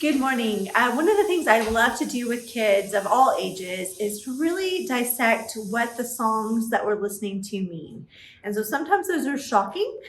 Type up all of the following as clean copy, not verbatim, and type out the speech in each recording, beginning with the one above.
Good morning. One of the things I love to do with kids of all ages is to really dissect what the songs that we're listening to mean. And so sometimes those are shocking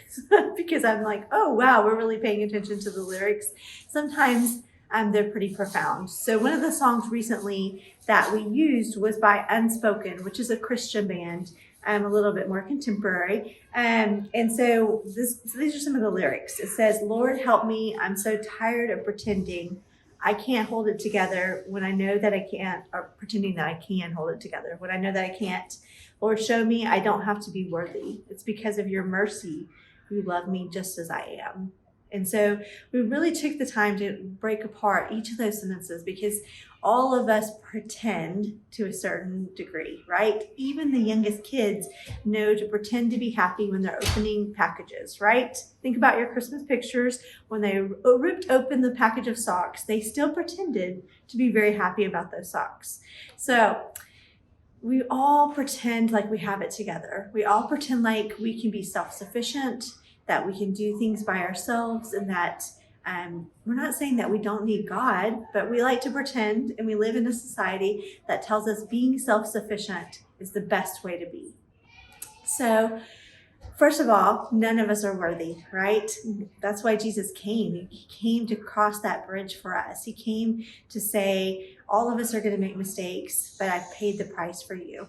because I'm like, oh, wow, we're really paying attention to the lyrics. Sometimes they're pretty profound. So one of the songs recently that we used was by Unspoken, which is a Christian band. A little bit more contemporary. And so these are some of the lyrics. It says, Lord, help me. I'm so tired of pretending I can't hold it together when I know that I can't, or pretending that I can hold it together when I know that I can't. Lord, show me I don't have to be worthy. It's because of your mercy you love me just as I am. And so we really took the time to break apart each of those sentences because all of us pretend to a certain degree, right? Even the youngest kids know to pretend to be happy when they're opening packages, right? Think about your Christmas pictures. When they ripped open the package of socks, they still pretended to be very happy about those socks. So we all pretend like we have it together. We all pretend like we can be self-sufficient, that we can do things by ourselves, and that we're not saying that we don't need God, but we like to pretend, and we live in a society that tells us being self-sufficient is the best way to be. So first of all, none of us are worthy, right? That's why Jesus came. He came to cross that bridge for us. He came to say, all of us are going to make mistakes, but I've paid the price for you.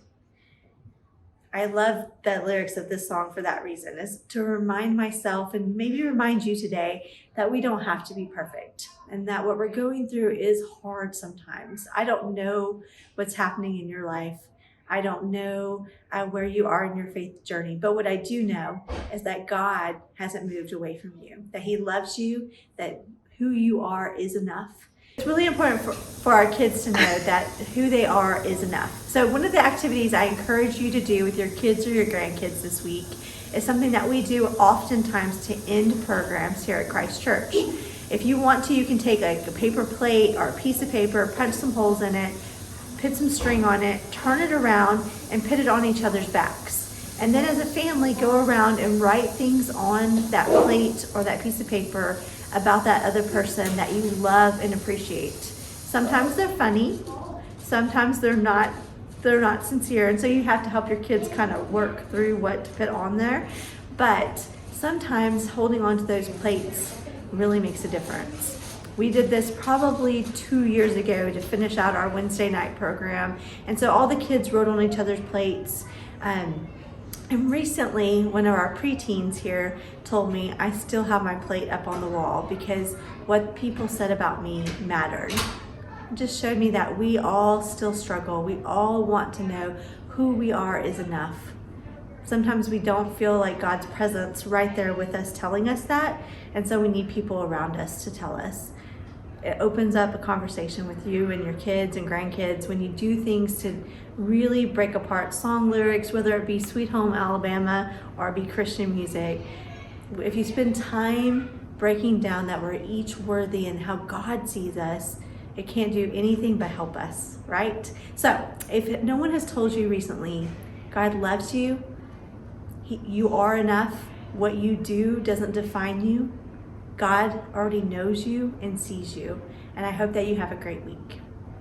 I love the lyrics of this song for that reason, is to remind myself and maybe remind you today that we don't have to be perfect and that what we're going through is hard sometimes. I don't know what's happening in your life. I don't know where you are in your faith journey, but what I do know is that God hasn't moved away from you, that He loves you, that who you are is enough. It's really important for our kids to know that who they are is enough. So one of the activities I encourage you to do with your kids or your grandkids this week is something that we do oftentimes to end programs here at Christ Church. If you want to, you can take a paper plate or a piece of paper, punch some holes in it, put some string on it, turn it around, and put it on each other's backs. And then as a family, go around and write things on that plate or that piece of paper about that other person that you love and appreciate. Sometimes they're funny, sometimes they're not sincere, and so you have to help your kids kind of work through what to put on there. But sometimes holding on to those plates really makes a difference. We did this probably 2 years ago to finish out our Wednesday night program, and so all the kids wrote on each other's plates. And recently, one of our preteens here told me I still have my plate up on the wall because what people said about me mattered. It just showed me that we all still struggle. We all want to know who we are is enough. Sometimes we don't feel like God's presence right there with us telling us that, and so we need people around us to tell us. It opens up a conversation with you and your kids and grandkids when you do things to really break apart song lyrics, whether it be Sweet Home Alabama or be Christian music. If you spend time breaking down that we're each worthy and how God sees us, it can't do anything but help us, right? So if no one has told you recently, God loves you, you are enough, what you do doesn't define you, God already knows you and sees you, and I hope that you have a great week.